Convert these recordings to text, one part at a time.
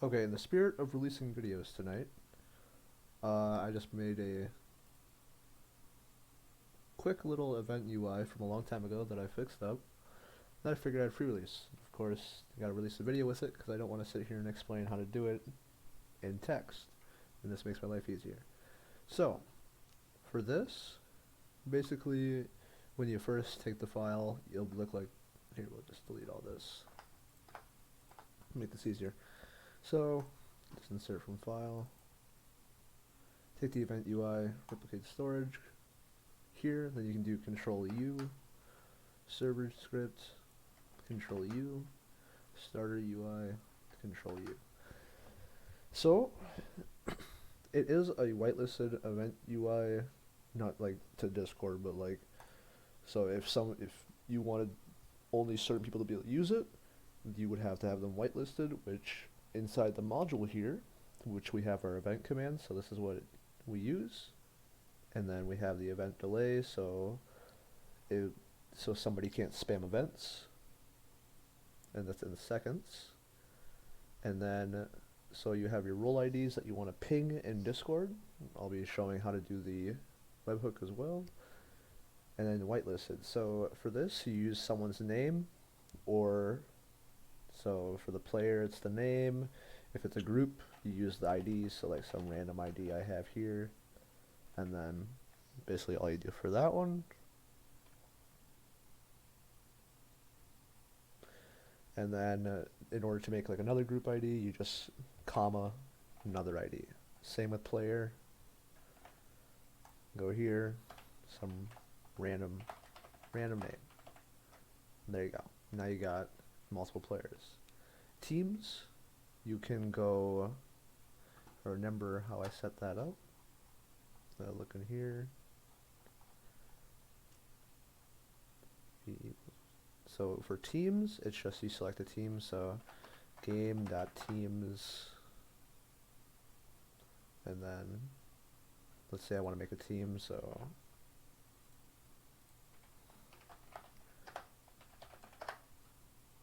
Okay, in the spirit of releasing videos tonight, I just made a quick little event UI from a long time ago that I fixed up that I figured I'd pre-release. Of course, I gotta release a video with it because I don't want to sit here and explain how to do it in text, and this makes my life easier. So, for this, basically, when you first take the file, it'll look like, here, we'll just delete all this, make this easier. So, just insert from file, take the event UI, replicate storage here, then you can do Control U, server script, Control U, starter UI, Control U. So, it is a whitelisted event UI, not like to Discord, but like, so if you wanted only certain people to be able to use it, you would have to have them whitelisted, which inside the module here, which we have our event command, so this is what we use, and then we have the event delay, so somebody can't spam events, and that's in seconds. And then so you have your role IDs that you want to ping in Discord. I'll be showing how to do the webhook as well. And then whitelisted. So for this, you use someone's name, or so for the player, it's the name. If it's a group, you use the ID, so like some random ID I have here. And then basically all you do for that one. And then in order to make like another group ID, you just comma another ID. Same with player. Go here, some random name. There you go. Now you got multiple players. Teams, you can go, remember how I set that up. Look in here. So for teams, it's just you select a team, so game.teams, and then let's say I want to make a team, so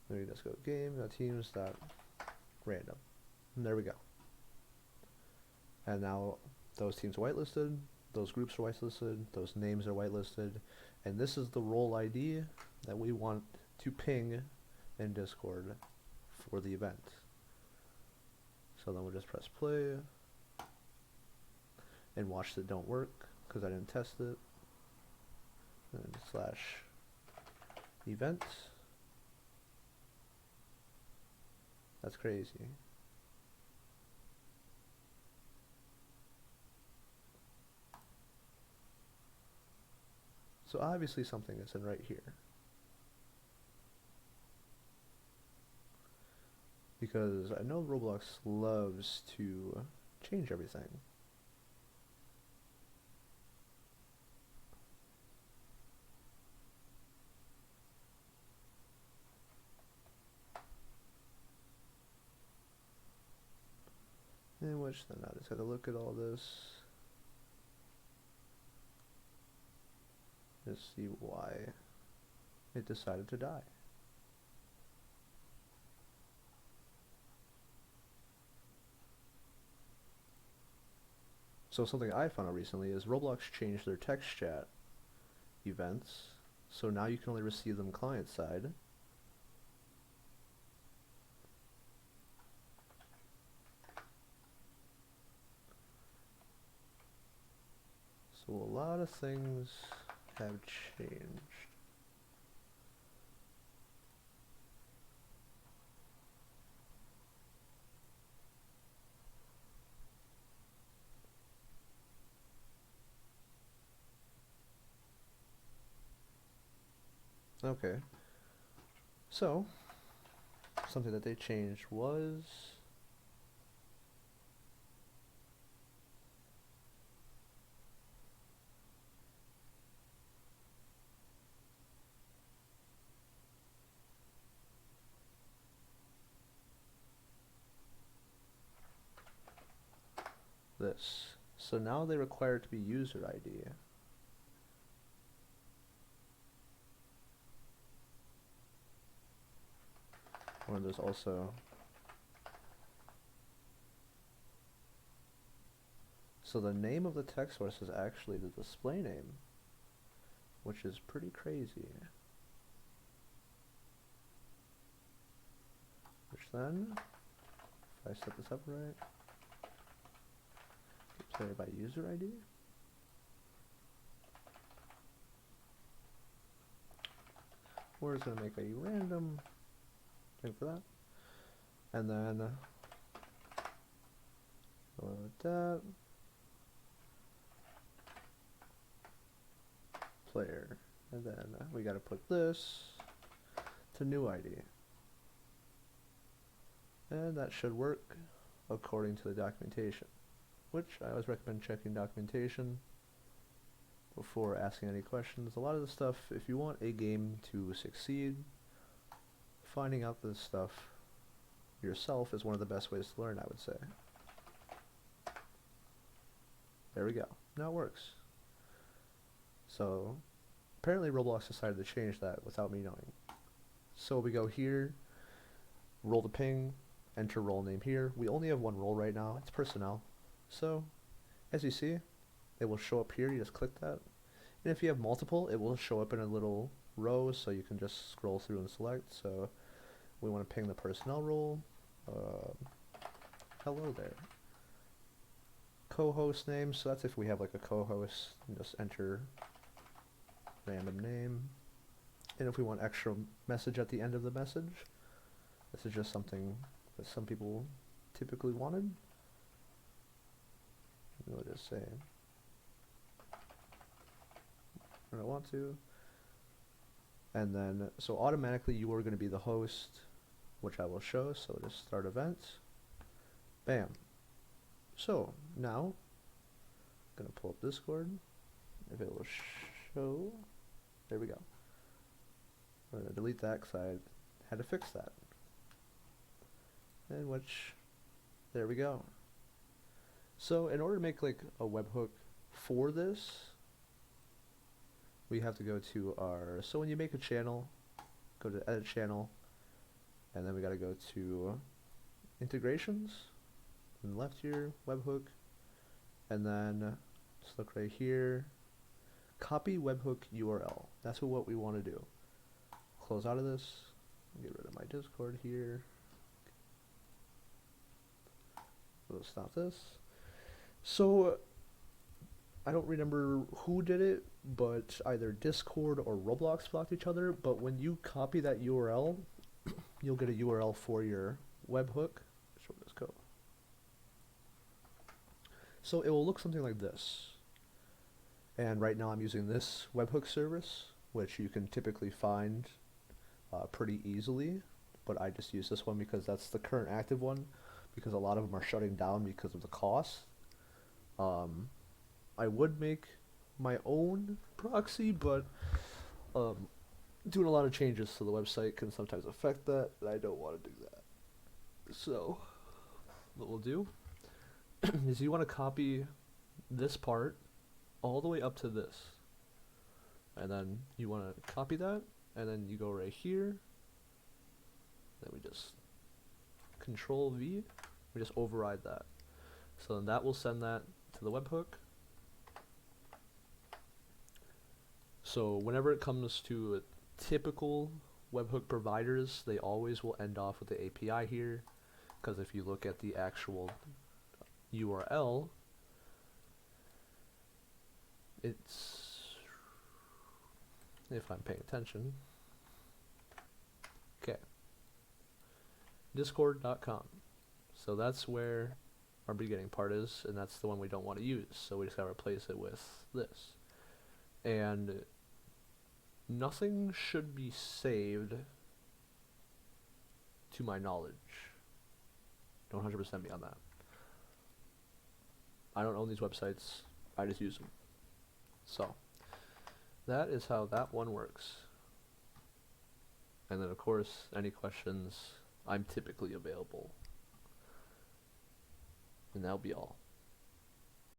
maybe just go game.teams.random, and there we go. And now those teams are whitelisted, those groups are whitelisted, those names are whitelisted, and this is the role ID that we want to ping in Discord for the event. So then we'll just press play and watch that don't work because I didn't test it. And /event. That's crazy. So obviously something isn't right here. Because I know Roblox loves to change everything. In which then I just had to look at all this. Just see why it decided to die. So something I found out recently is Roblox changed their text chat events, so now you can only receive them client side. So a lot of things have changed. Okay, so something that they changed was this. So now they require it to be user ID. Or there's also So the name of the text source is actually the display name, which is pretty crazy. Which then, if I set this up right, sorry, by user ID. We're just going to make a random thing for that. And then go with that. Player. And then we got to put this to new ID. And that should work according to the documentation, which I always recommend checking documentation before asking any questions. A lot of the stuff, if you want a game to succeed, finding out this stuff yourself is one of the best ways to learn, I would say. There we go. Now it works. So apparently Roblox decided to change that without me knowing. So we go here, role the ping, enter role name here. We only have one role right now. It's personnel. So as you see, it will show up here. You just click that. And if you have multiple, it will show up in a little row, so you can just scroll through and select. So we want to ping the personnel role. Hello there. Co-host name. So that's if we have like a co-host, and just enter random name. And if we want extra message at the end of the message, this is just something that some people typically wanted. We'll just say I don't want to. And then, so automatically you are going to be the host, which I will show. So just start event. Bam. So now, I'm going to pull up Discord. If it will show, there we go. I'm going to delete that because I had to fix that. And which, there we go. So in order to make like a webhook for this, we have to go to our, so when you make a channel, go to edit channel, and then we got to go to integrations, and left here, webhook, and then just look right here, copy webhook URL. That's what we want to do. Close out of this, get rid of my Discord here. We'll stop this. So I don't remember who did it, but either Discord or Roblox blocked each other. But when you copy that URL, you'll get a URL for your webhook. Show this code. So it will look something like this. And right now I'm using this webhook service, which you can typically find pretty easily. But I just use this one because that's the current active one, because a lot of them are shutting down because of the cost. I would make my own proxy, but doing a lot of changes to the website can sometimes affect that, and I don't want to do that. So what we'll do is you want to copy this part all the way up to this, and then you want to copy that, and then you go right here, then we just Control V, we just override that. So then that will send that to the webhook. So whenever it comes to typical webhook providers, they always will end off with the API here, because if you look at the actual URL, it's, if I'm paying attention, okay, discord.com. So that's where our beginning part is, and that's the one we don't want to use, so we just gotta replace it with this. And nothing should be saved to my knowledge. Don't 100% be on that. I don't own these websites, I just use them. So that is how that one works. And then of course, any questions, I'm typically available. And that'll be all.